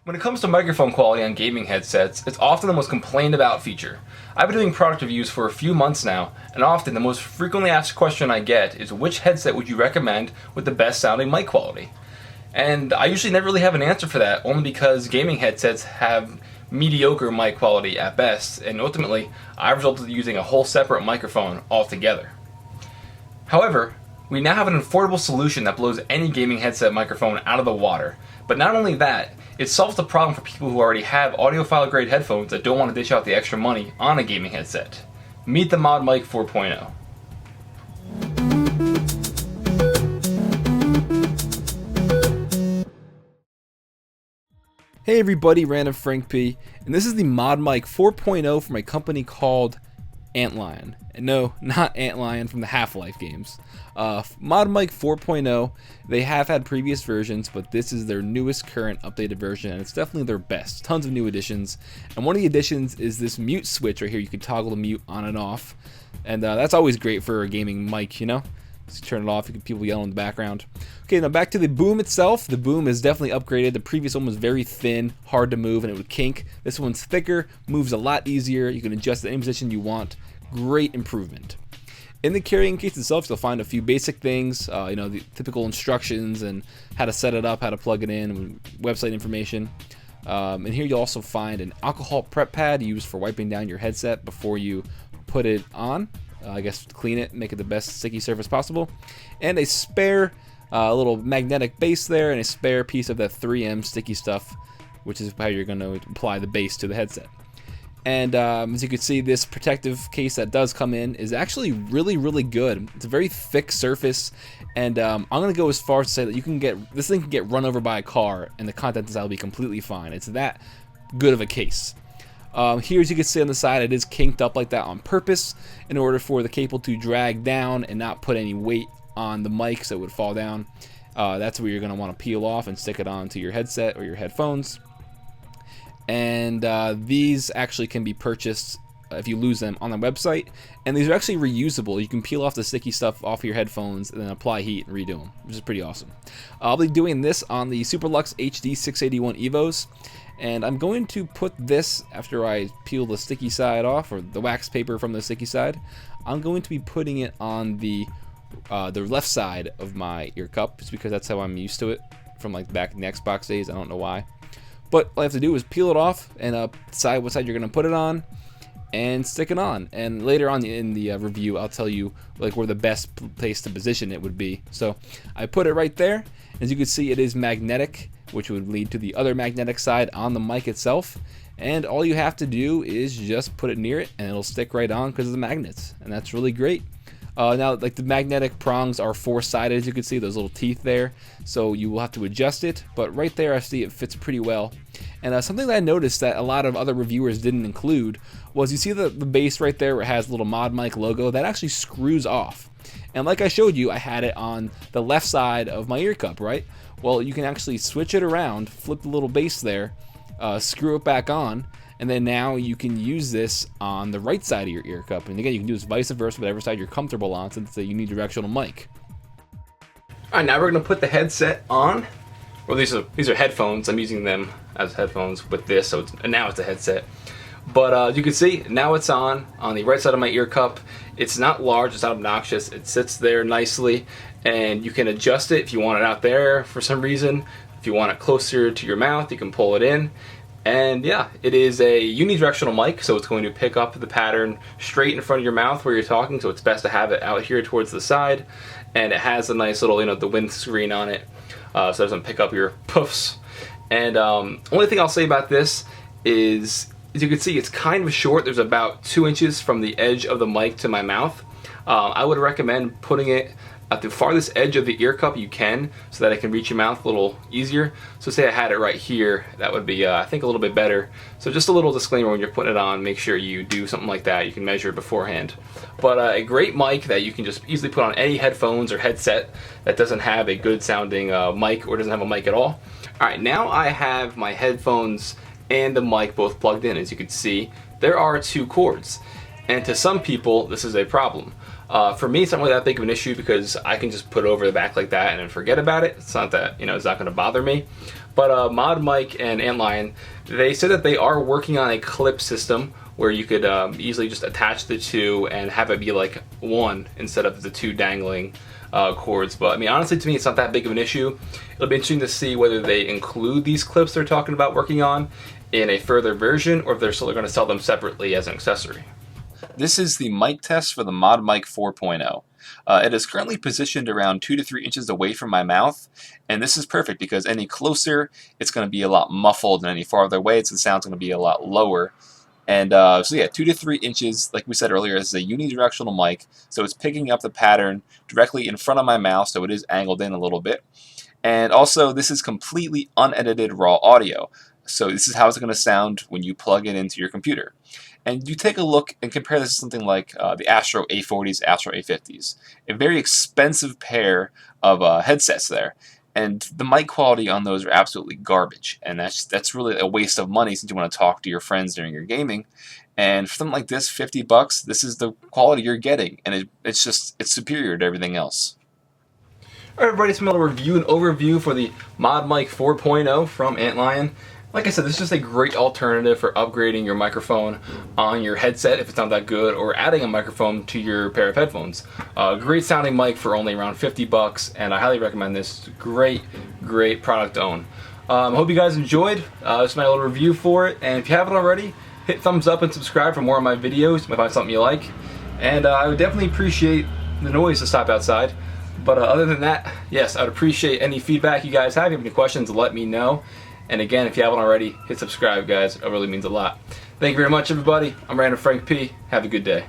When it comes to microphone quality on gaming headsets, it's often the most complained about feature. I've been doing product reviews for a few months now, and often the most frequently asked question I get is which headset would you recommend with the best sounding mic quality? And I usually never really have an answer for that, only because gaming headsets have mediocre mic quality at best, and ultimately I've resulted in using a whole separate microphone altogether. However, we now have an affordable solution that blows any gaming headset microphone out of the water. But not only that, it solves the problem for people who already have audiophile grade headphones that don't want to dish out the extra money on a gaming headset. Meet the ModMic 4.0. Hey everybody, Random Frank P, and this is the ModMic 4.0 from a company called Antlion. And no, not Antlion from the Half-Life games. ModMic 4.0, they have had previous versions, but this is their newest current updated version, and it's definitely their best. Tons of new additions, and one of the additions is this mute switch right here. You can toggle the mute on and off, and that's always great for a gaming mic, you know? Just turn it off, you can people yell in the background. Okay, now back to the boom itself. The boom is definitely upgraded. The previous one was very thin, hard to move, and it would kink. This one's thicker, moves a lot easier. You can adjust it any position you want. Great improvement. In the carrying case itself, you'll find a few basic things, the typical instructions and how to set it up, how to plug it in, website information. And here you'll also find an alcohol prep pad used for wiping down your headset before you put it on. I guess clean it, make it the best sticky surface possible. And a spare little magnetic base there, and a spare piece of that 3M sticky stuff, which is how you're going to apply the base to the headset. And as you can see, this protective case that does come in is actually really good. It's a very thick surface, and I'm gonna go as far as to say that this thing can get run over by a car and the content inside will be completely fine. It's that good of a case. Here, as you can see on the side, it is kinked up like that on purpose in order for the cable to drag down and not put any weight on the mic so it would fall down. That's where you're gonna want to peel off and stick it onto your headset or your headphones. And these actually can be purchased if you lose them on the website, and these are actually reusable. You can peel off the sticky stuff off your headphones and then apply heat and redo them, which is pretty awesome. I'll be doing this on the Superlux HD 681 Evos, and I'm going to put this, after I peel the sticky side off, or the wax paper from the sticky side, I'm going to be putting it on the left side of my ear cup, just because that's how I'm used to it from like back in the Xbox days. I don't know why. But all I have to do is peel it off and decide what side you're going to put it on and stick it on. And later on in the review, I'll tell you like where the best place to position it would be. So I put it right there. As you can see, it is magnetic, which would lead to the other magnetic side on the mic itself. And all you have to do is just put it near it, and it'll stick right on because of the magnets. And that's really great. Now, like the magnetic prongs are four-sided, as you can see, those little teeth there, so you will have to adjust it, but right there I see it fits pretty well. And something that I noticed that a lot of other reviewers didn't include was, you see the base right there where it has the little ModMic logo, that actually screws off. And like I showed you, I had it on the left side of my ear cup, right? Well, you can actually switch it around, flip the little base there, screw it back on, and then now you can use this on the right side of your ear cup. And again, you can do this vice versa, whatever side you're comfortable on, since it's a unidirectional mic. Alright, now we're going to put the headset on. Well, these are headphones. I'm using them as headphones with this, so now it's a headset. But as you can see, now it's on the right side of my ear cup. It's not large, it's not obnoxious. It sits there nicely, and you can adjust it if you want it out there for some reason. If you want it closer to your mouth, you can pull it in. And yeah, it is a unidirectional mic, so it's going to pick up the pattern straight in front of your mouth where you're talking, so it's best to have it out here towards the side. And it has a nice little, the windscreen on it, so it doesn't pick up your puffs. And only thing I'll say about this is, as you can see, it's kind of short. There's about 2 inches from the edge of the mic to my mouth. I would recommend putting it at the farthest edge of the ear cup you can, so that it can reach your mouth a little easier. So say I had it right here, that would be I think a little bit better. So just a little disclaimer when you're putting it on, make sure you do something like that. You can measure it beforehand. But a great mic that you can just easily put on any headphones or headset that doesn't have a good sounding mic or doesn't have a mic at all. Alright, now I have my headphones and the mic both plugged in. As you can see, there are 2 cords, and to some people this is a problem. For me, it's not really that big of an issue because I can just put it over the back like that and then forget about it. It's not that, it's not going to bother me. But ModMic and Antlion, they said that they are working on a clip system where you could easily just attach the two and have it be like one instead of the two dangling cords. But I mean, honestly, to me, it's not that big of an issue. It'll be interesting to see whether they include these clips they're talking about working on in a further version, or if they're still going to sell them separately as an accessory. This is the mic test for the ModMic 4.0. It is currently positioned around 2 to 3 inches away from my mouth, and this is perfect because any closer, it's going to be a lot muffled, and any farther away, the sound's going to be a lot lower. And so yeah, 2 to 3 inches, like we said earlier, this is a unidirectional mic, so it's picking up the pattern directly in front of my mouth, so it is angled in a little bit. And also, this is completely unedited raw audio, so this is how it's going to sound when you plug it into your computer. And you take a look and compare this to something like the Astro A40s, Astro A50s, a very expensive pair of headsets there. And the mic quality on those are absolutely garbage, and that's really a waste of money since you want to talk to your friends during your gaming. And for something like this, $50, this is the quality you're getting, and it's superior to everything else. Alright everybody, it's another review and overview for the ModMic 4.0 from Antlion. Like I said, this is just a great alternative for upgrading your microphone on your headset if it's not that good, or adding a microphone to your pair of headphones. Great sounding mic for only around $50, and I highly recommend this. Great product to own. I hope you guys enjoyed. This is my little review for it, and if you haven't already, hit thumbs up and subscribe for more of my videos. You might find something you like. And I would definitely appreciate the noise to stop outside. But other than that, yes, I'd appreciate any feedback you guys have. If you have any questions, let me know. And again, if you haven't already, hit subscribe, guys. It really means a lot. Thank you very much, everybody. I'm Random Frank P. Have a good day.